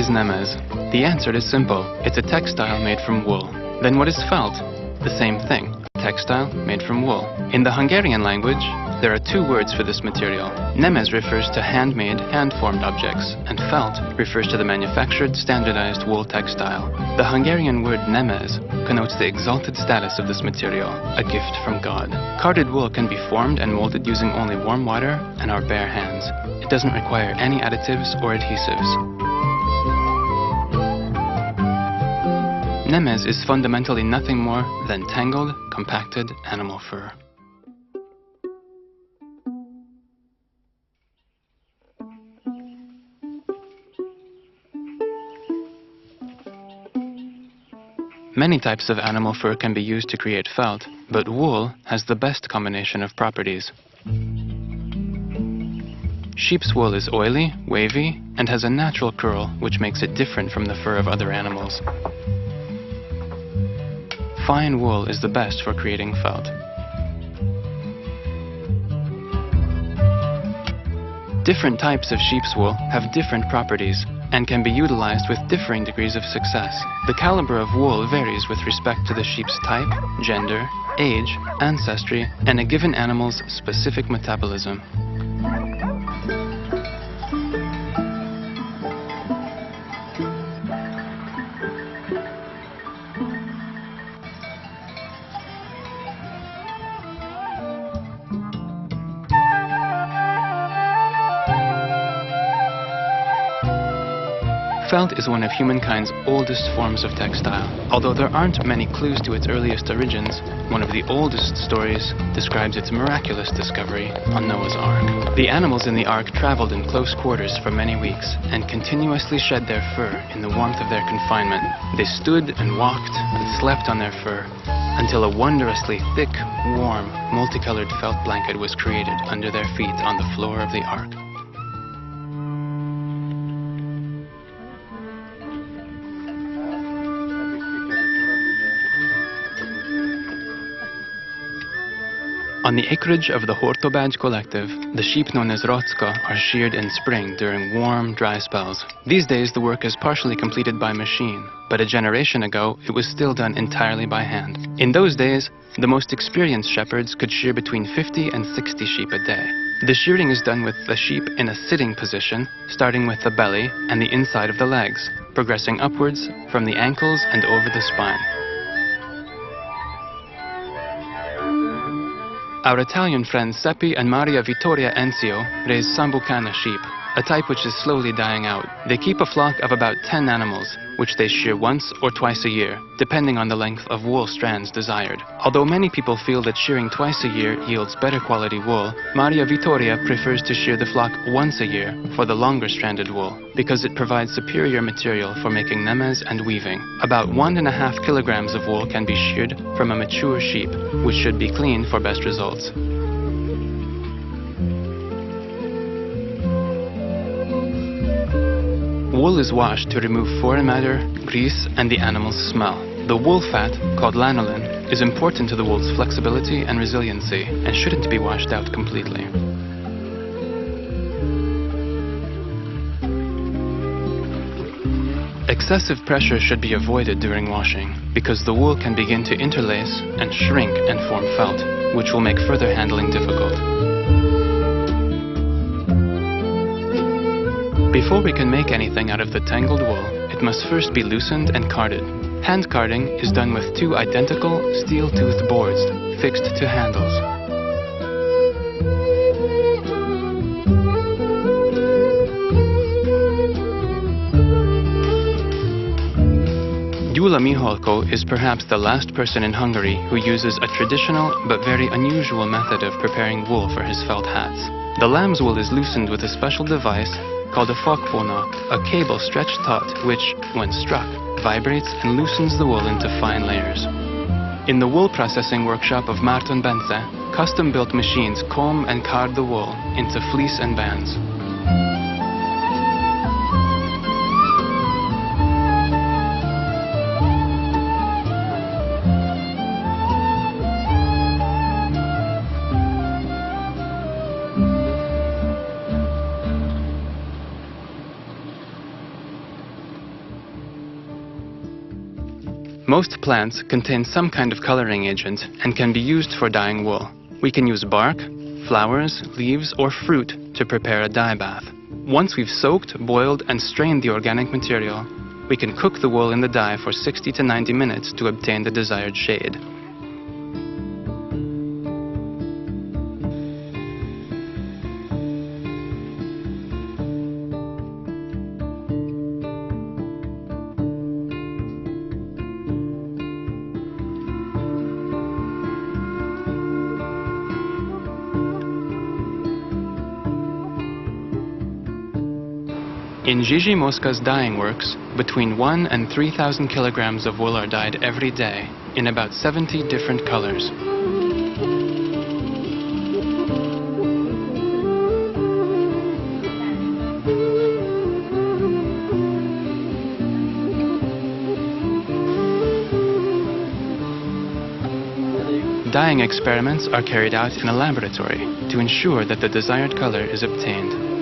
is nemes? The answer is simple. It's a textile made from wool. Then what is felt? The same thing. Textile made from wool. In the Hungarian language, there are two words for this material. Nemes refers to handmade, hand-formed objects, and felt refers to the manufactured, standardized wool textile. The Hungarian word nemes connotes the exalted status of this material, a gift from God. Carded wool can be formed and molded using only warm water and our bare hands. It doesn't require any additives or adhesives. Nemes is fundamentally nothing more than tangled, compacted animal fur. Many types of animal fur can be used to create felt, but wool has the best combination of properties. Sheep's wool is oily, wavy, and has a natural curl which makes it different from the fur of other animals. Fine wool is the best for creating felt. Different types of sheep's wool have different properties and can be utilized with differing degrees of success. The caliber of wool varies with respect to the sheep's type, gender, age, ancestry, and a given animal's specific metabolism. Felt is one of humankind's oldest forms of textile. Although there aren't many clues to its earliest origins, one of the oldest stories describes its miraculous discovery on Noah's Ark. The animals in the Ark traveled in close quarters for many weeks and continuously shed their fur in the warmth of their confinement. They stood and walked and slept on their fur until a wondrously thick, warm, multicolored felt blanket was created under their feet on the floor of the Ark. On the acreage of the Hortobágy collective, the sheep known as rocka are sheared in spring during warm, dry spells. These days the work is partially completed by machine, but a generation ago it was still done entirely by hand. In those days, the most experienced shepherds could shear between 50 and 60 sheep a day. The shearing is done with the sheep in a sitting position, starting with the belly and the inside of the legs, progressing upwards from the ankles and over the spine. Our Italian friends Seppi and Maria Vittoria Enzio raise Sambucana sheep, a type which is slowly dying out. They keep a flock of about 10 animals, which they shear once or twice a year, depending on the length of wool strands desired. Although many people feel that shearing twice a year yields better quality wool, Maria Vittoria prefers to shear the flock once a year for the longer stranded wool, because it provides superior material for making nemes and weaving. About 1.5 kilograms of wool can be sheared from a mature sheep, which should be cleaned for best results. Wool is washed to remove foreign matter, grease, and the animal's smell. The wool fat, called lanolin, is important to the wool's flexibility and resiliency and shouldn't be washed out completely. Excessive pressure should be avoided during washing because the wool can begin to interlace and shrink and form felt, which will make further handling difficult. Before we can make anything out of the tangled wool, it must first be loosened and carded. Hand carding is done with two identical steel-toothed boards fixed to handles. Gyula Mihalko is perhaps the last person in Hungary who uses a traditional but very unusual method of preparing wool for his felt hats. The lamb's wool is loosened with a special device called a fogfónak, a cable stretched taut which, when struck, vibrates and loosens the wool into fine layers. In the wool processing workshop of Márton Bence, custom-built machines comb and card the wool into fleece and bands. Most plants contain some kind of coloring agent and can be used for dyeing wool. We can use bark, flowers, leaves, or fruit to prepare a dye bath. Once we've soaked, boiled, and strained the organic material, we can cook the wool in the dye for 60 to 90 minutes to obtain the desired shade. In Gigi Mosca's dyeing works, between 1 and 3,000 kilograms of wool are dyed every day in about 70 different colors. Dyeing experiments are carried out in a laboratory to ensure that the desired color is obtained.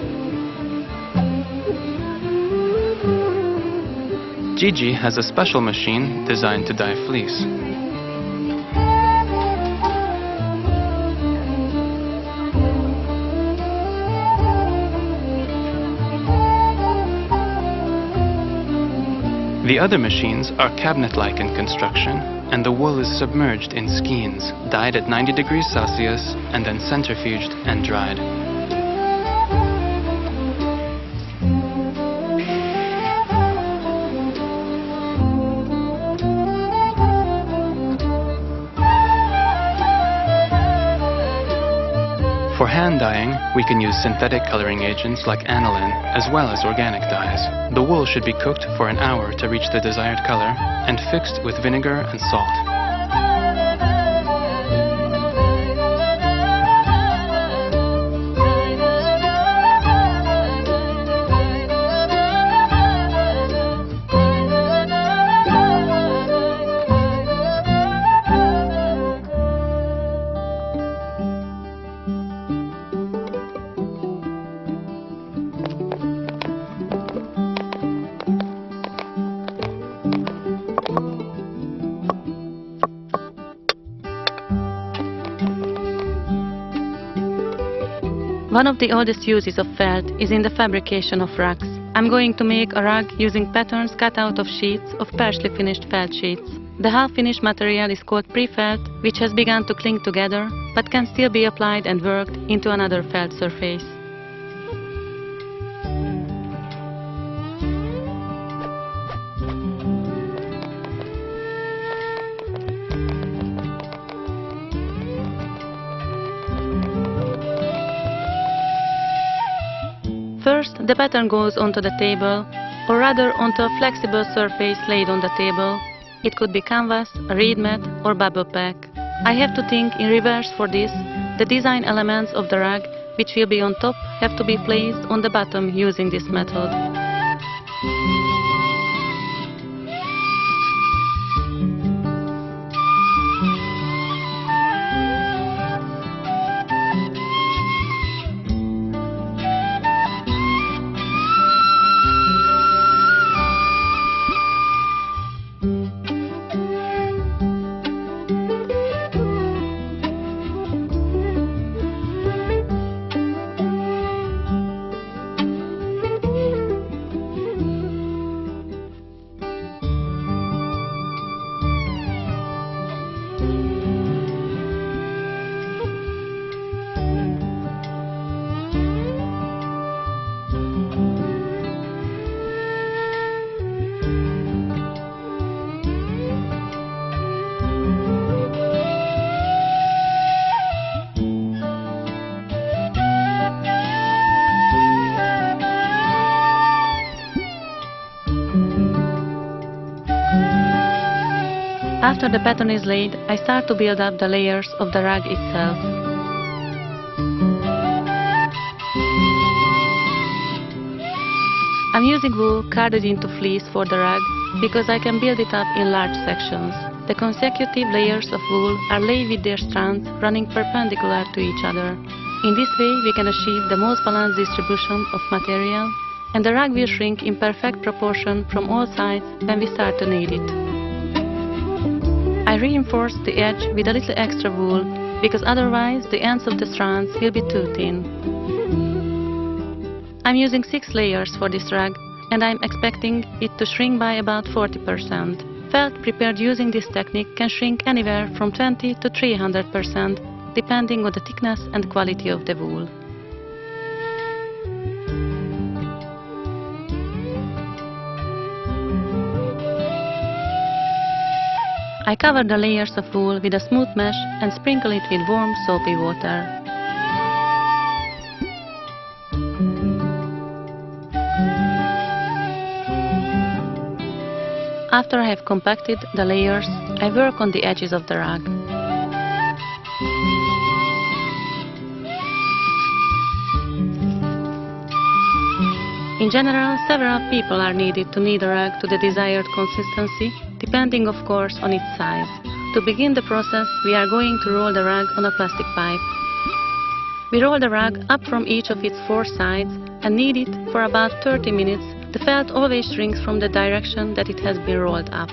Gigi has a special machine designed to dye fleece. The other machines are cabinet-like in construction, and the wool is submerged in skeins, dyed at 90 degrees Celsius, and then centrifuged and dried. For hand dyeing, we can use synthetic coloring agents like aniline, as well as organic dyes. The wool should be cooked for an hour to reach the desired color and fixed with vinegar and salt. One of the oldest uses of felt is in the fabrication of rugs. I'm going to make a rug using patterns cut out of sheets of partially finished felt sheets. The half-finished material is called pre-felt, which has begun to cling together, but can still be applied and worked into another felt surface. First, the pattern goes onto the table, or rather onto a flexible surface laid on the table. It could be canvas, a reed mat, or bubble pack. I have to think in reverse for this. The design elements of the rug, which will be on top, have to be placed on the bottom using this method. After the pattern is laid, I start to build up the layers of the rug itself. I'm using wool carded into fleece for the rug because I can build it up in large sections. The consecutive layers of wool are laid with their strands running perpendicular to each other. In this way, we can achieve the most balanced distribution of material, and the rug will shrink in perfect proportion from all sides when we start to knead it. I reinforce the edge with a little extra wool because otherwise the ends of the strands will be too thin. I'm using 6 layers for this rug and I'm expecting it to shrink by about 40%. Felt prepared using this technique can shrink anywhere from 20 to 300% depending on the thickness and quality of the wool. I cover the layers of wool with a smooth mesh and sprinkle it with warm soapy water. After I have compacted the layers, I work on the edges of the rug. In general, several people are needed to knead a rug to the desired consistency, depending of course on its size. To begin the process, we are going to roll the rug on a plastic pipe. We roll the rug up from each of its 4 sides and knead it for about 30 minutes. The felt always shrinks from the direction that it has been rolled up.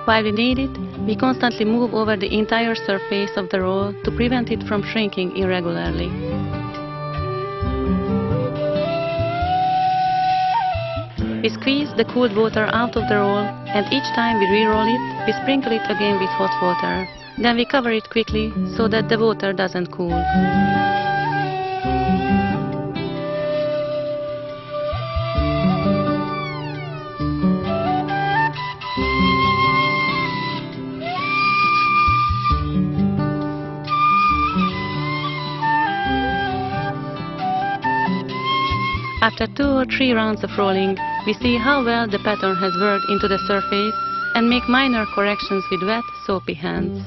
While we knead it, we constantly move over the entire surface of the roll to prevent it from shrinking irregularly. We squeeze the cooled water out of the roll, and each time we re-roll it, we sprinkle it again with hot water. Then we cover it quickly so that the water doesn't cool. After 2 or 3 rounds of rolling, we see how well the pattern has worked into the surface and make minor corrections with wet, soapy hands.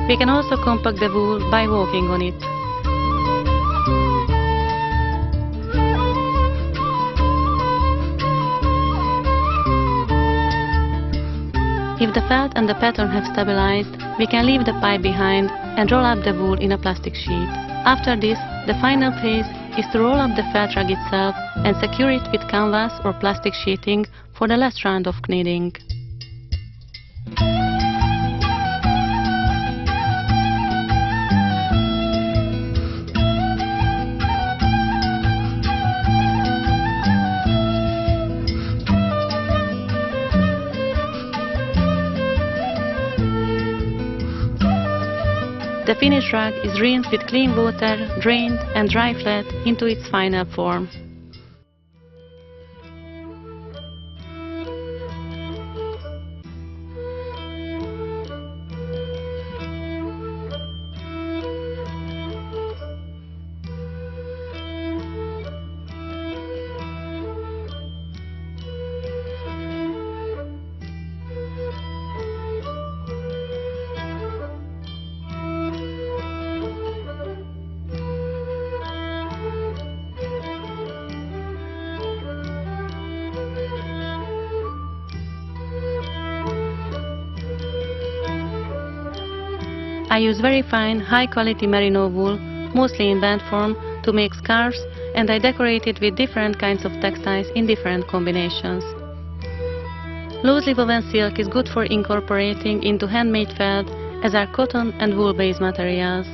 We can also compact the wool by walking on it. If the felt and the pattern have stabilized, we can leave the pipe behind and roll up the wool in a plastic sheet. After this, the final phase is to roll up the felt rug itself and secure it with canvas or plastic sheeting for the last round of kneading. The finished rug is rinsed with clean water, drained and dry flat into its final form. I use very fine, high-quality merino wool, mostly in band form, to make scarves, and I decorate it with different kinds of textiles in different combinations. Loosely woven silk is good for incorporating into handmade felt, as are cotton and wool-based materials.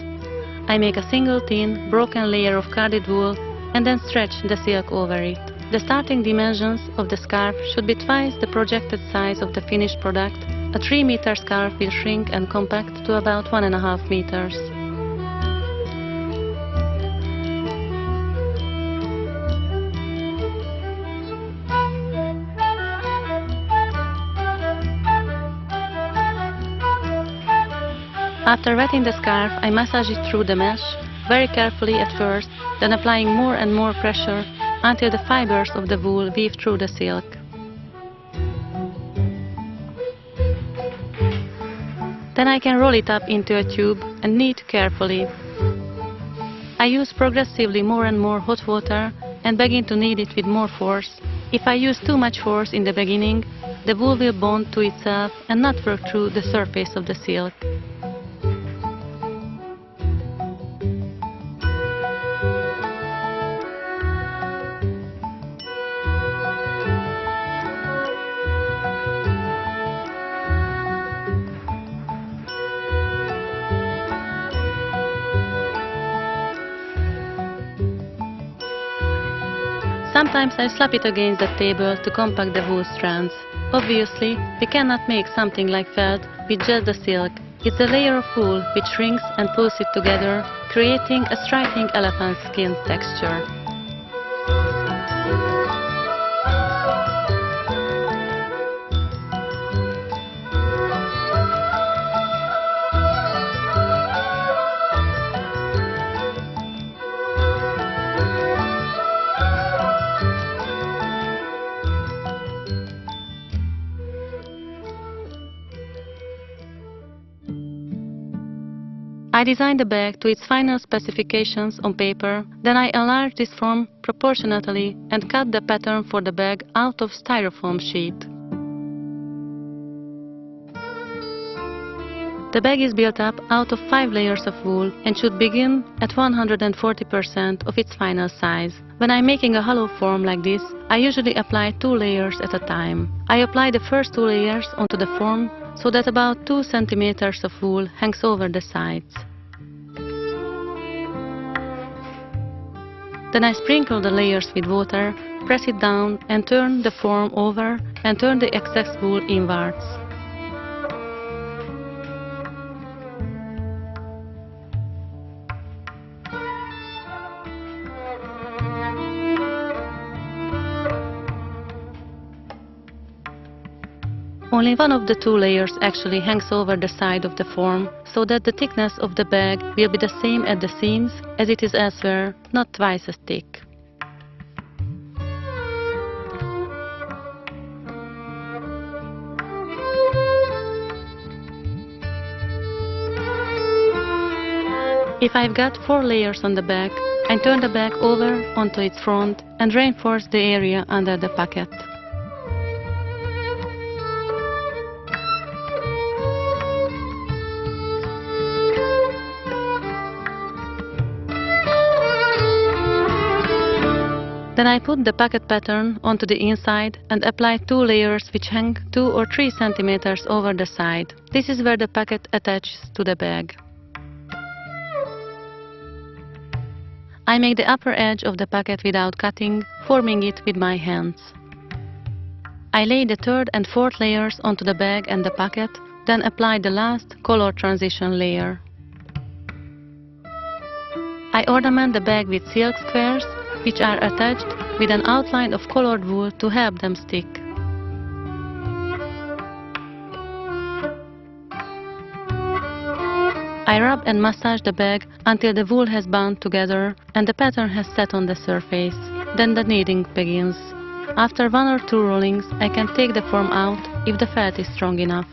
I make a single thin, broken layer of carded wool and then stretch the silk over it. The starting dimensions of the scarf should be twice the projected size of the finished product. A 3-meter scarf will shrink and compact to about 1.5 meters. After wetting the scarf, I massage it through the mesh, very carefully at first, then applying more and more pressure until the fibers of the wool weave through the silk. Then I can roll it up into a tube and knead carefully. I use progressively more and more hot water and begin to knead it with more force. If I use too much force in the beginning, the wool will bond to itself and not work through the surface of the silk. Sometimes I slap it against the table to compact the wool strands. Obviously, we cannot make something like felt with just the silk. It's a layer of wool which shrinks and pulls it together, creating a striking elephant skin texture. I design the bag to its final specifications on paper, then I enlarge this form proportionately and cut the pattern for the bag out of styrofoam sheet. The bag is built up out of 5 layers of wool and should begin at 140% of its final size. When I'm making a hollow form like this, I usually apply 2 layers at a time. I apply the first 2 layers onto the form so that about 2 centimeters of wool hangs over the sides. Then I sprinkle the layers with water, press it down and turn the form over and turn the excess wool inwards. Only one of the 2 layers actually hangs over the side of the form, so that the thickness of the bag will be the same at the seams as it is elsewhere, not twice as thick. If I've got 4 layers on the bag, I turn the bag over onto its front and reinforce the area under the pocket. Then I put the pocket pattern onto the inside and apply 2 layers which hang 2 or 3 centimeters over the side. This is where the pocket attaches to the bag. I make the upper edge of the pocket without cutting, forming it with my hands. I lay the 3rd and 4th layers onto the bag and the pocket, then apply the last color transition layer. I ornament the bag with silk squares, which are attached with an outline of colored wool to help them stick. I rub and massage the bag until the wool has bound together and the pattern has set on the surface. Then the kneading begins. After 1 or 2 rollings, I can take the form out if the felt is strong enough.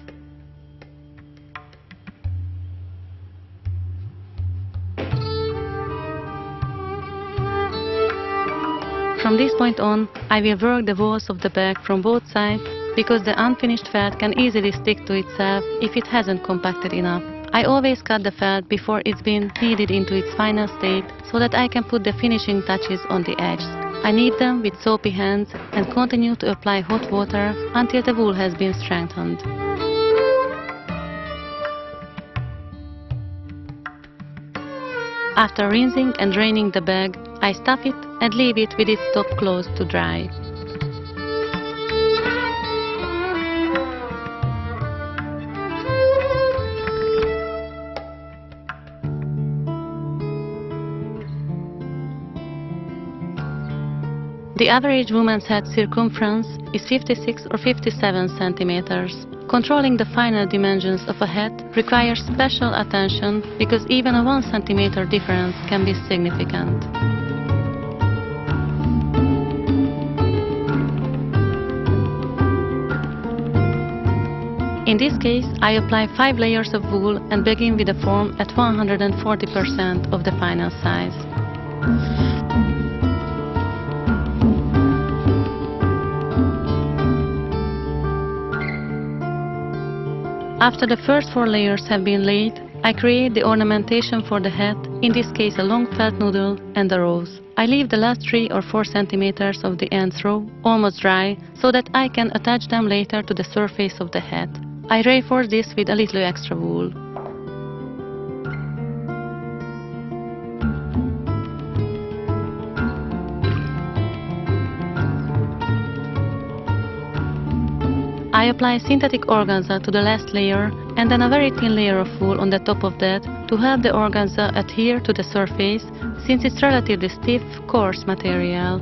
From this point on, I will work the walls of the bag from both sides because the unfinished felt can easily stick to itself if it hasn't compacted enough. I always cut the felt before it's been kneaded into its final state so that I can put the finishing touches on the edges. I knead them with soapy hands and continue to apply hot water until the wool has been strengthened. After rinsing and draining the bag, I stuff it and leave it with its top closed to dry. The average woman's head circumference is 56 or 57 centimeters. Controlling the final dimensions of a hat requires special attention because even a 1 centimeter difference can be significant. In this case, I apply 5 layers of wool and begin with a form at 140% of the final size. After the first 4 layers have been laid, I create the ornamentation for the hat, in this case a long felt noodle and a rose. I leave the last 3 or 4 centimeters of the ends raw, almost dry, so that I can attach them later to the surface of the hat. I reinforce this with a little extra wool. I apply synthetic organza to the last layer and then a very thin layer of wool on the top of that to help the organza adhere to the surface since it's relatively stiff, coarse material.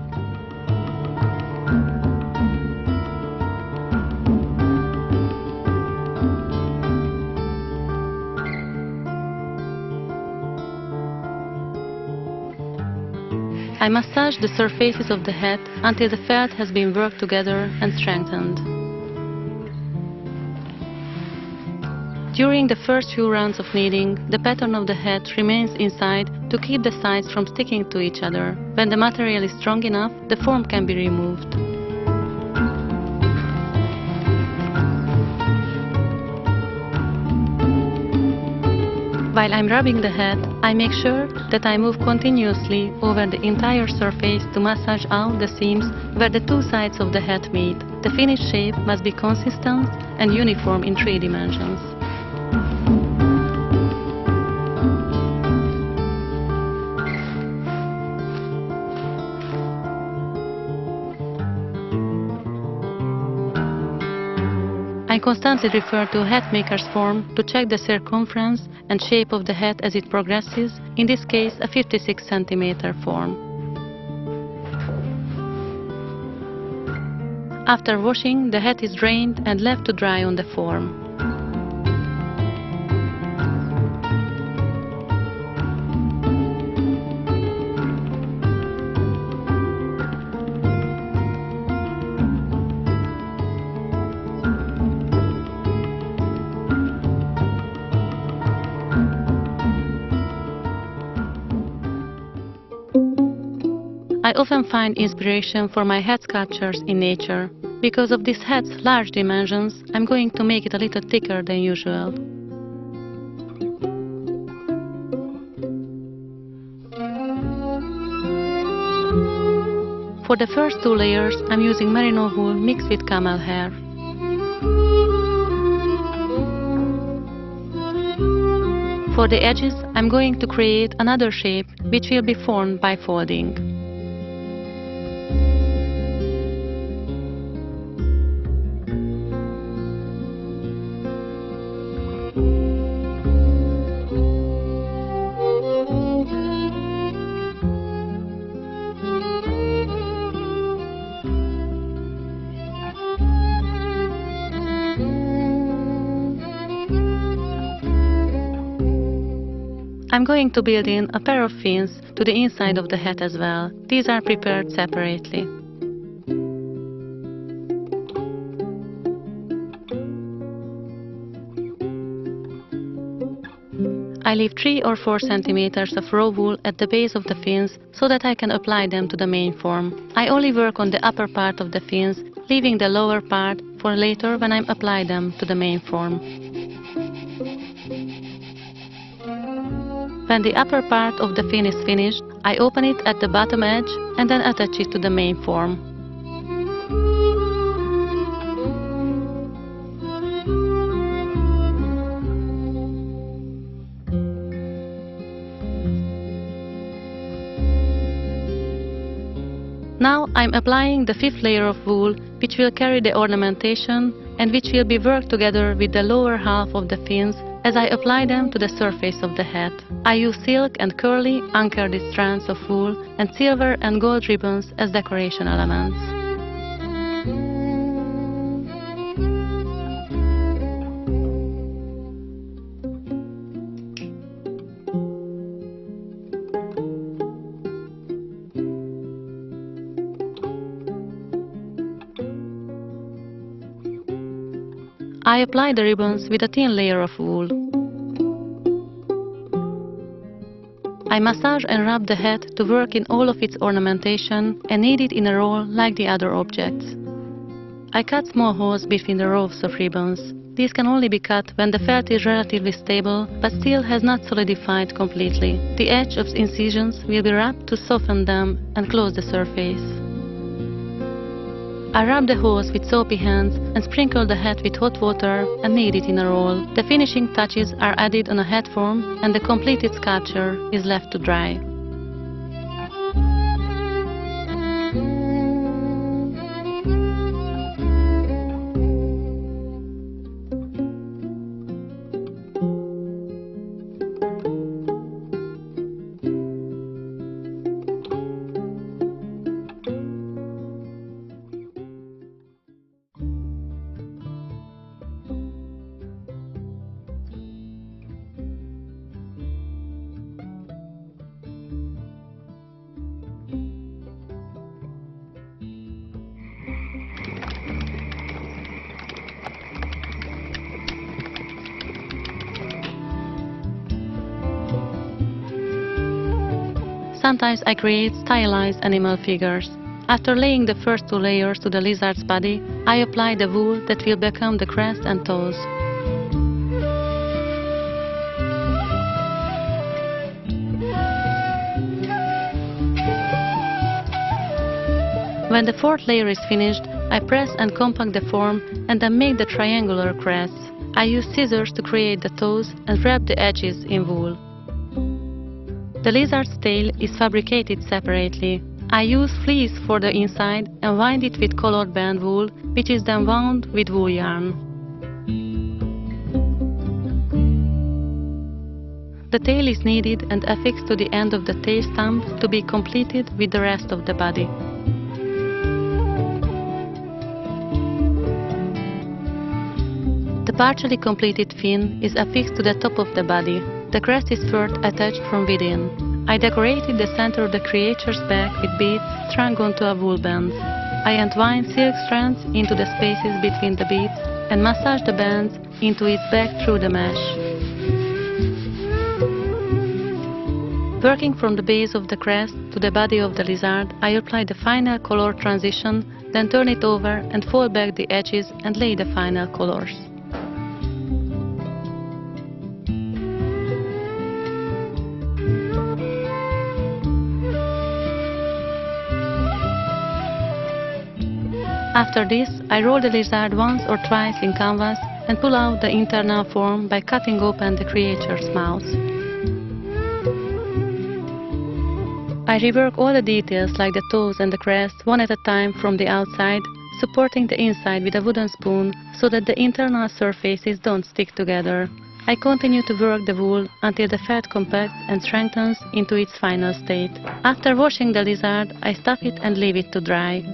I massage the surfaces of the hat until the felt has been worked together and strengthened. During the first few rounds of kneading, the pattern of the hat remains inside to keep the sides from sticking to each other. When the material is strong enough, the form can be removed. While I'm rubbing the hat, I make sure that I move continuously over the entire surface to massage out the seams where the 2 sides of the hat meet. The finished shape must be consistent and uniform in 3 dimensions. I constantly refer to hat maker's form to check the circumference and shape of the hat as it progresses, in this case a 56 centimeter form. After washing, the hat is drained and left to dry on the form. I often find inspiration for my hat sculptures in nature. Because of this hat's large dimensions, I'm going to make it a little thicker than usual. For the first 2 layers, I'm using merino wool mixed with camel hair. For the edges, I'm going to create another shape which will be formed by folding. I'm going to build in a pair of fins to the inside of the hat as well. These are prepared separately. I leave 3 or 4 centimeters of raw wool at the base of the fins so that I can apply them to the main form. I only work on the upper part of the fins, leaving the lower part for later when I apply them to the main form. When the upper part of the fin is finished, I open it at the bottom edge and then attach it to the main form. Now I'm applying the 5th layer of wool, which will carry the ornamentation and which will be worked together with the lower half of the fins as I apply them to the surface of the hat. I use silk and curly, uncurled strands of wool and silver and gold ribbons as decoration elements. I apply the ribbons with a thin layer of wool. I massage and rub the hat to work in all of its ornamentation and knead it in a roll like the other objects. I cut small holes between the rows of ribbons. These can only be cut when the felt is relatively stable but still has not solidified completely. The edge of incisions will be rubbed to soften them and close the surface. I rub the holes with soapy hands and sprinkle the hat with hot water and knead it in a roll. The finishing touches are added on a hat form and the completed sculpture is left to dry. Sometimes I create stylized animal figures. After laying the first 2 layers to the lizard's body, I apply the wool that will become the crest and toes. When the 4th layer is finished, I press and compact the form and then make the triangular crest. I use scissors to create the toes and wrap the edges in wool. The lizard's tail is fabricated separately. I use fleece for the inside and wind it with colored band wool, which is then wound with wool yarn. The tail is kneaded and affixed to the end of the tail stump to be completed with the rest of the body. The partially completed fin is affixed to the top of the body. The crest is first attached from within. I decorated the center of the creature's back with beads strung onto a wool band. I entwine silk strands into the spaces between the beads and massage the bands into its back through the mesh. Working from the base of the crest to the body of the lizard, I apply the final color transition, then turn it over and fold back the edges and lay the final colors. After this, I roll the lizard once or twice in canvas and pull out the internal form by cutting open the creature's mouth. I rework all the details like the toes and the crest one at a time from the outside, supporting the inside with a wooden spoon so that the internal surfaces don't stick together. I continue to work the wool until the felt compacts and strengthens into its final state. After washing the lizard, I stuff it and leave it to dry.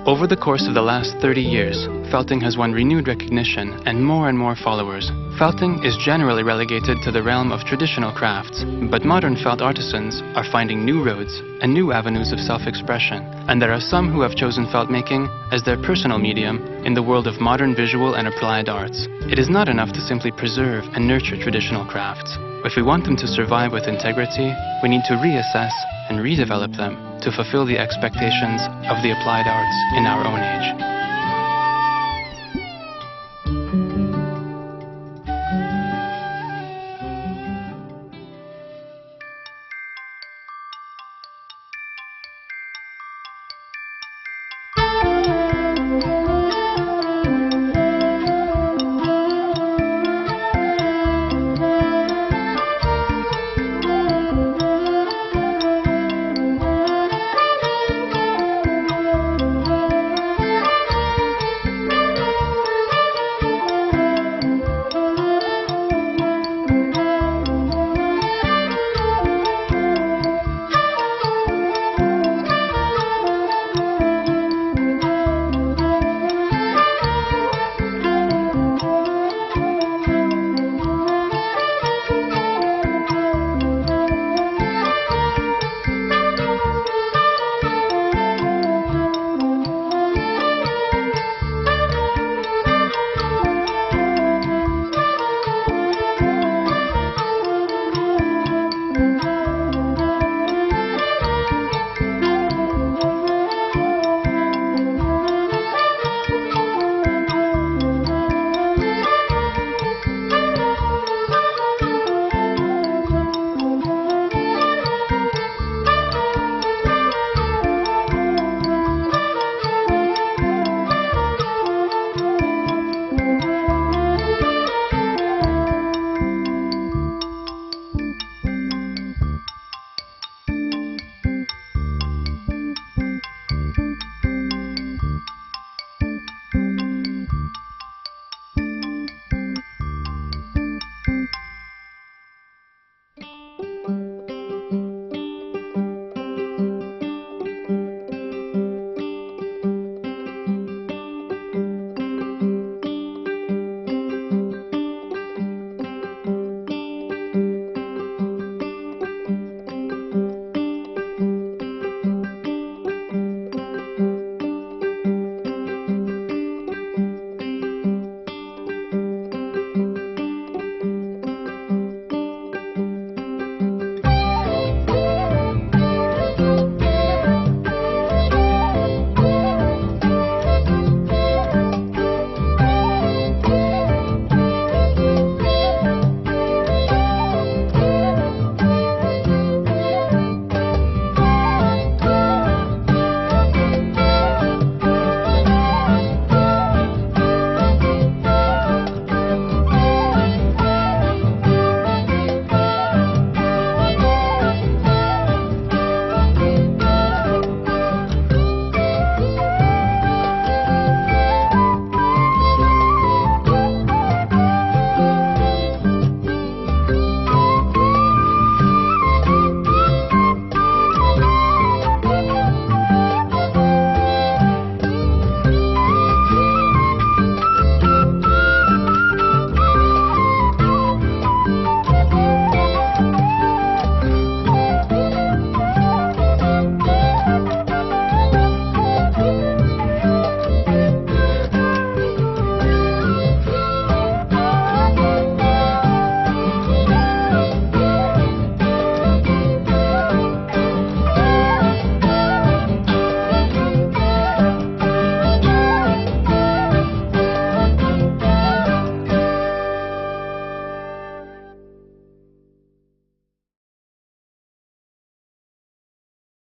Over the course of the last 30 years, felting has won renewed recognition and more followers. Felting is generally relegated to the realm of traditional crafts, but modern felt artisans are finding new roads and new avenues of self-expression, and there are some who have chosen felt making as their personal medium in the world of modern visual and applied arts. It is not enough to simply preserve and nurture traditional crafts. If we want them to survive with integrity, we need to reassess and redevelop them to fulfill the expectations of the applied arts in our own age.